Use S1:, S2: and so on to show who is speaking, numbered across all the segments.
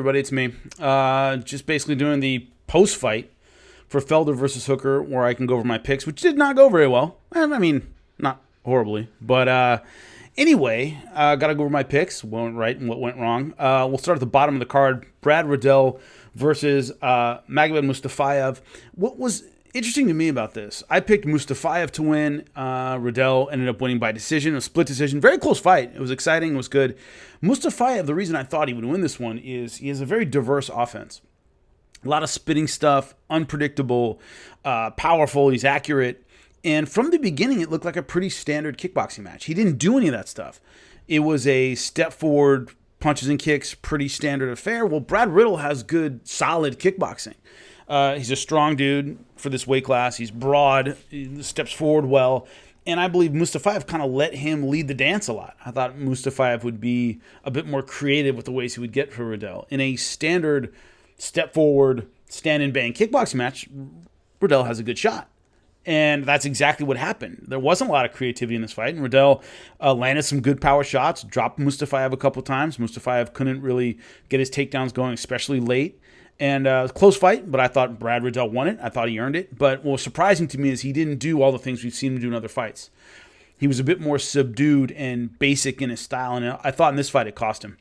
S1: Everybody, it's me. Just basically doing the post-fight for Felder versus Hooker, where I can go over my picks, which did not go very well. I mean, not horribly, but anyway, got to go over my picks. What went right and what went wrong. We'll start at the bottom of the card. Brad Riddell versus Magomed Mustafayev. What was interesting to me about this, I picked Mustafayev to win. Riddell ended up winning by decision, a split decision. Very close fight. It was exciting. It was good. Mustafayev, the reason I thought he would win this one is he has a very diverse offense. A lot of spitting stuff, unpredictable, powerful. He's accurate. And from the beginning, it looked like a pretty standard kickboxing match. He didn't do any of that stuff. It was a step forward, punches and kicks, pretty standard affair. Well, Brad Riddell has good, solid kickboxing. He's a strong dude for this weight class. He's broad, he steps forward well. And I believe Mustafayev kind of let him lead the dance a lot. I thought Mustafayev would be a bit more creative with the ways he would get for Riddell. In a standard step forward, stand and bang kickboxing match, Riddell has a good shot. And that's exactly what happened. There wasn't a lot of creativity in this fight, and Riddell landed some good power shots, dropped Mustafayev a couple times. Mustafayev couldn't really get his takedowns going, especially late. And close fight, but I thought Brad Riddell won it. I thought he earned it. But what was surprising to me is he didn't do all the things we've seen him do in other fights. He was a bit more subdued and basic in his style, and I thought in this fight it cost him.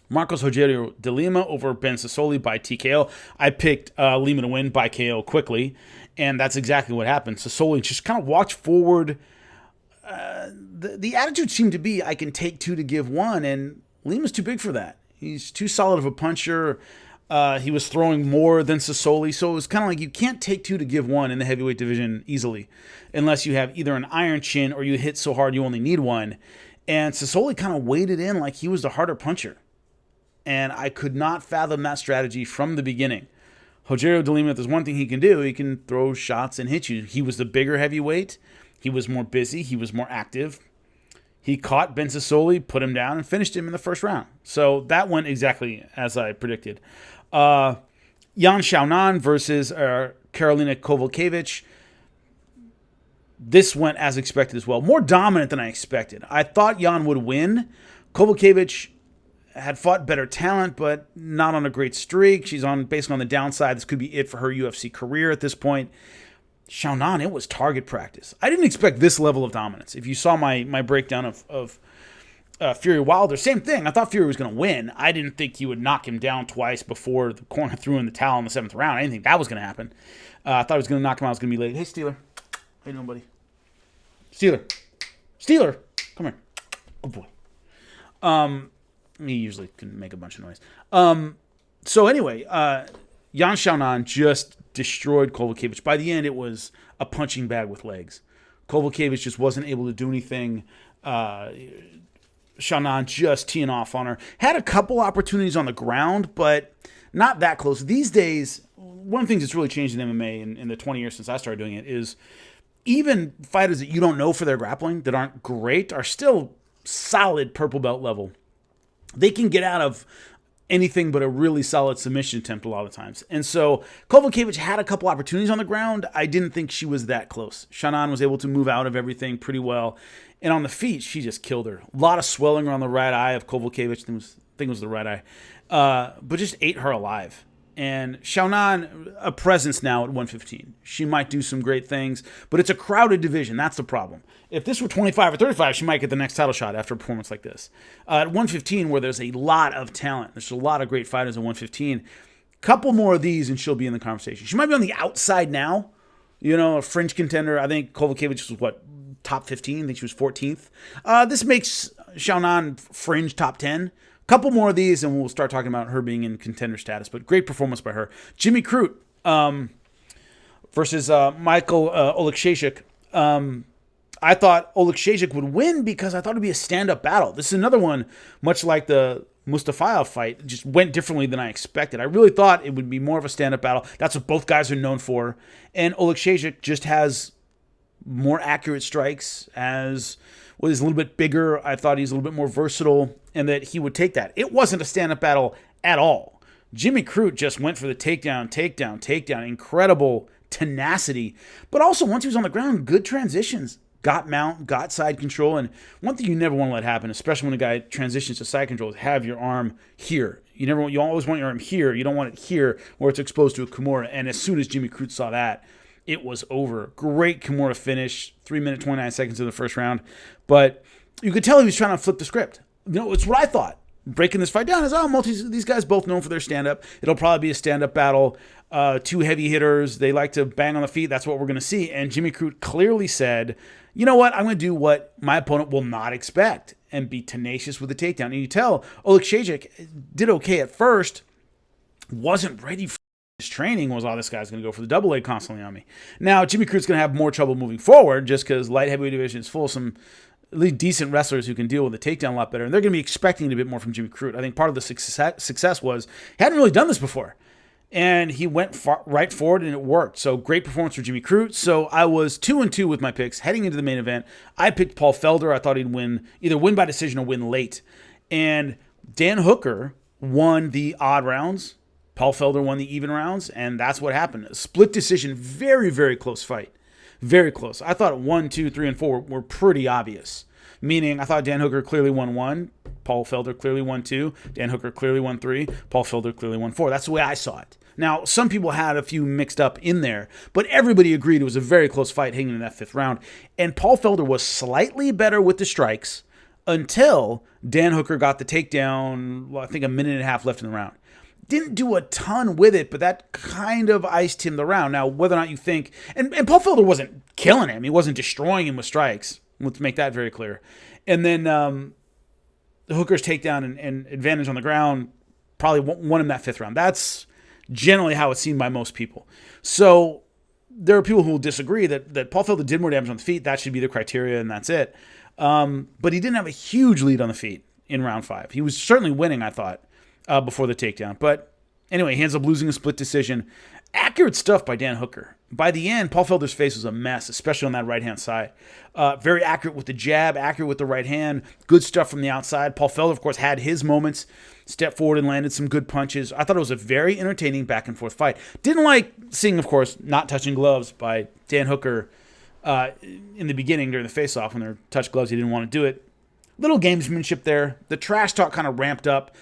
S1: Marcos Rogerio de Lima over Ben Sassoli by TKO. I picked Lima to win by KO quickly, and that's exactly what happened. Sassoli just kind of walked forward. The attitude seemed to be, I can take two to give one, and Lima's too big for that. He's too solid of a puncher. He was throwing more than Sassoli, so it was kind of like you can't take two to give one in the heavyweight division easily unless you have either an iron chin or you hit so hard you only need one. And Sassoli kind of waded in like he was the harder puncher. And I could not fathom that strategy from the beginning. Rogerio de Lima, if there's one thing he can do, he can throw shots and hit you. He was the bigger heavyweight. He was more busy. He was more active. He caught Ben Sassoli, put him down, and finished him in the first round. So that went exactly as I predicted. Yan Xiaonan versus Karolina Kowalkiewicz. This went as expected as well. More dominant than I expected. I thought Yan would win. Kowalkiewicz had fought better talent, but not on a great streak. She's on basically on the downside. This could be it for her UFC career at this point. Xiaonan, it was target practice. I didn't expect this level of dominance. If you saw my breakdown of Fury Wilder, same thing. I thought Fury was going to win. I didn't think he would knock him down twice before the corner threw in the towel in the 7th round. I didn't think that was going to happen. I thought he was going to knock him out. It was going to be late. Hey, Steeler. How you doing, buddy? Steeler. Come here. Oh, boy. He usually can make a bunch of noise. So anyway, Yan Xiaonan just destroyed Kowalkiewicz. By the end, it was a punching bag with legs. Kowalkiewicz just wasn't able to do anything. Xiaonan just teeing off on her. Had a couple opportunities on the ground, but not that close. These days, one of the things that's really changed in MMA in the 20 years since I started doing it is even fighters that you don't know for their grappling, that aren't great, are still solid purple belt level. They can get out of anything but a really solid submission attempt a lot of times. And so Kowalkiewicz had a couple opportunities on the ground. I didn't think she was that close. Xiaonan was able to move out of everything pretty well. And on the feet, she just killed her. A lot of swelling around the right eye of Kowalkiewicz. I think it was the right eye. But just ate her alive. And Xiaonan, a presence now at 115. She might do some great things, but it's a crowded division. That's the problem. If this were 25 or 35, she might get the next title shot after a performance like this. At 115, where there's a lot of talent, there's a lot of great fighters at 115, couple more of these and she'll be in the conversation. She might be on the outside now, a fringe contender. I think Kowalkiewicz was, top 15? I think she was 14th. This makes Xiaonan fringe top 10. Couple more of these, and we'll start talking about her being in contender status. But great performance by her. Jimmy Crute versus Michael Oleksiejczuk. I thought Oleksiejczuk would win because I thought it would be a stand-up battle. This is another one, much like the Mustafayev fight, it just went differently than I expected. I really thought it would be more of a stand-up battle. That's what both guys are known for. And Oleksiejczuk just has more accurate strikes, he's a little bit bigger. I thought he's a little bit more versatile and that he would take that. It wasn't a stand-up battle at all. Jimmy Crute just went for the takedown. Incredible tenacity. But also, once he was on the ground, good transitions. got mount, got side control. And one thing you never want to let happen, especially when a guy transitions to side control, is have your arm here. You always want your arm here. You don't want it here where it's exposed to a Kimura. And as soon as Jimmy Crute saw that, it was over. Great Kimura finish, 3 minutes, 29 seconds in the first round. But you could tell he was trying to flip the script. It's what I thought. Breaking this fight down is, these guys both known for their stand-up. It'll probably be a stand-up battle. Two heavy hitters. They like to bang on the feet. That's what we're going to see. And Jimmy Crute clearly said, you know what? I'm going to do what my opponent will not expect and be tenacious with the takedown. And you tell Oleksiejczuk did okay at first, wasn't ready for his training, was, this guy's going to go for the double leg constantly on me. Now, Jimmy Crute's going to have more trouble moving forward just because light heavyweight division is full of some at least decent wrestlers who can deal with the takedown a lot better. And they're going to be expecting a bit more from Jimmy Crute. I think part of the success was he hadn't really done this before. And he went right forward, and it worked. So great performance for Jimmy Crute. So I was 2-2 with my picks heading into the main event. I picked Paul Felder. I thought he'd either win by decision or win late. And Dan Hooker won the odd rounds. Paul Felder won the even rounds, and that's what happened. A split decision, very, very close fight. Very close. I thought 1, 2, 3, and 4 were pretty obvious. Meaning, I thought Dan Hooker clearly won 1. Paul Felder clearly won 2. Dan Hooker clearly won 3. Paul Felder clearly won 4. That's the way I saw it. Now, some people had a few mixed up in there, but everybody agreed it was a very close fight hanging in that 5th round. And Paul Felder was slightly better with the strikes until Dan Hooker got the takedown, I think a minute and a half left in the round. Didn't do a ton with it, but that kind of iced him the round. Now, whether or not you think... And Paul Felder wasn't killing him. He wasn't destroying him with strikes. Let's make that very clear. And then Hooker's takedown and advantage on the ground probably won him that 5th round. That's generally how it's seen by most people. So there are people who will disagree that Paul Felder did more damage on the feet. That should be the criteria, and that's it. But he didn't have a huge lead on the feet in round 5. He was certainly winning, I thought, before the takedown. But anyway, he ends up losing a split decision. Accurate stuff by Dan Hooker. By the end, Paul Felder's face was a mess, especially on that right-hand side. Very accurate with the jab, accurate with the right hand. Good stuff from the outside. Paul Felder, of course, had his moments. Stepped forward and landed some good punches. I thought it was a very entertaining back-and-forth fight. Didn't like seeing, of course, not touching gloves by Dan Hooker in the beginning during the face-off. When they touched gloves, he didn't want to do it. Little gamesmanship there. The trash talk kind of ramped up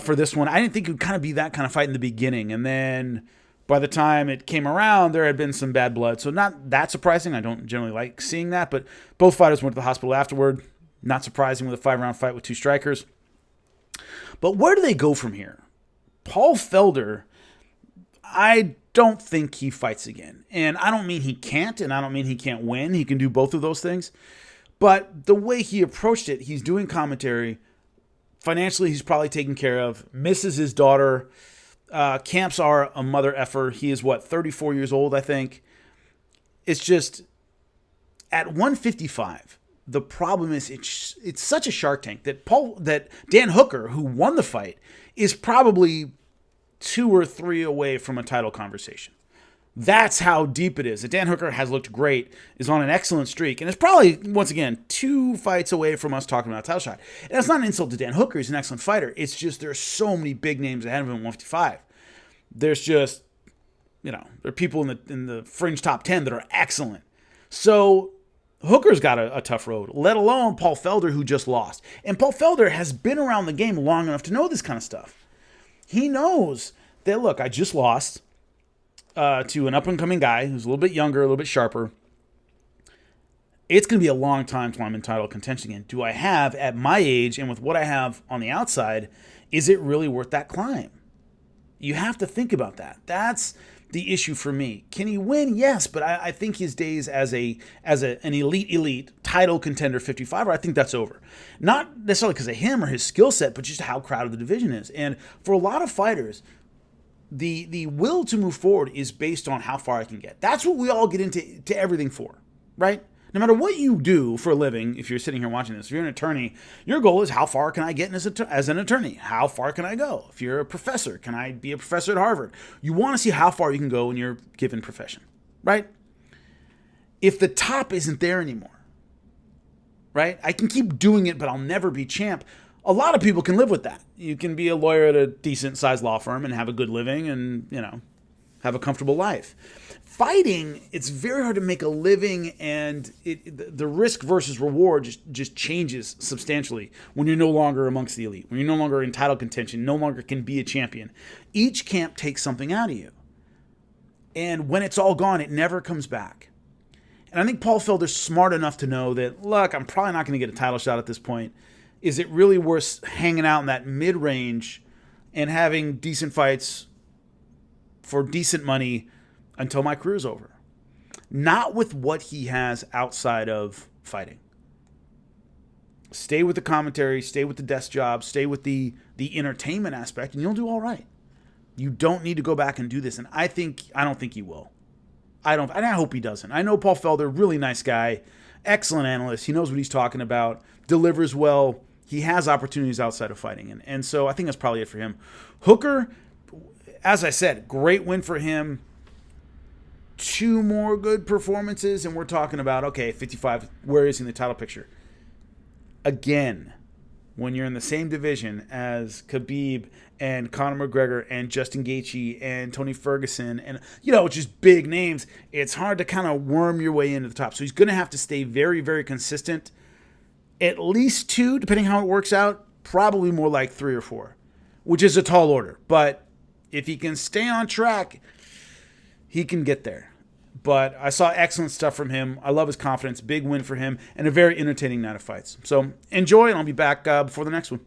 S1: for this one. I didn't think it would kind of be that kind of fight in the beginning. And then by the time it came around, there had been some bad blood. So not that surprising. I don't generally like seeing that. But both fighters went to the hospital afterward. Not surprising with a 5-round fight with 2 strikers. But where do they go from here? Paul Felder, I don't think he fights again. And I don't mean he can't, and I don't mean he can't win. He can do both of those things. But the way he approached it, he's doing commentary. Financially, he's probably taken care of. Misses his daughter. Camps are a mother effer. He is, 34 years old, I think. It's just, at 155, the problem is it's such a Shark Tank that Dan Hooker, who won the fight, is probably 2 or 3 away from a title conversation. That's how deep it is. That Dan Hooker has looked great, is on an excellent streak, and is probably, once again, 2 fights away from us talking about a title shot. And that's not an insult to Dan Hooker. He's an excellent fighter. It's just there's so many big names ahead of him at 155. There's just, there are people in the fringe top 10 that are excellent. So Hooker's got a tough road, let alone Paul Felder, who just lost. And Paul Felder has been around the game long enough to know this kind of stuff. He knows that, look, I just lost to an up-and-coming guy who's a little bit younger, a little bit sharper. It's going to be a long time till I'm in title contention again. Do I have, at my age and with what I have on the outside, is it really worth that climb? You have to think about that. That's the issue for me. Can he win? Yes, but I think his days as an elite title contender 55er, I think that's over. Not necessarily because of him or his skill set, but just how crowded the division is. And for a lot of fighters, the will to move forward is based on how far I can get. That's what we all get into everything for, right? No matter what you do for a living, if you're sitting here watching this, if you're an attorney, your goal is how far can I get as an attorney? How far can I go? If you're a professor, can I be a professor at Harvard? You want to see how far you can go in your given profession, right? If the top isn't there anymore, right? I can keep doing it, but I'll never be champ. A lot of people can live with that. You can be a lawyer at a decent-sized law firm and have a good living and, have a comfortable life. Fighting, it's very hard to make a living, and the risk versus reward just changes substantially when you're no longer amongst the elite, when you're no longer in title contention, no longer can be a champion. Each camp takes something out of you. And when it's all gone, it never comes back. And I think Paul Felder's smart enough to know that, look, I'm probably not going to get a title shot at this point. Is it really worth hanging out in that mid-range and having decent fights for decent money until my career's over? Not with what he has outside of fighting. Stay with the commentary, stay with the desk job, stay with the entertainment aspect, and you'll do all right. You don't need to go back and do this, and I don't think he will. And I hope he doesn't. I know Paul Felder, really nice guy, excellent analyst. He knows what he's talking about, delivers well. He has opportunities outside of fighting, and so I think that's probably it for him. Hooker, as I said, great win for him. 2 more good performances, and we're talking about, okay, 55, where is he in the title picture? Again, when you're in the same division as Khabib and Conor McGregor and Justin Gaethje and Tony Ferguson and, just big names, it's hard to kind of worm your way into the top. So he's going to have to stay very, very consistent. At least 2, depending how it works out, probably more like 3 or 4, which is a tall order. But if he can stay on track, he can get there. But I saw excellent stuff from him. I love his confidence. Big win for him and a very entertaining night of fights. So enjoy, and I'll be back before the next one.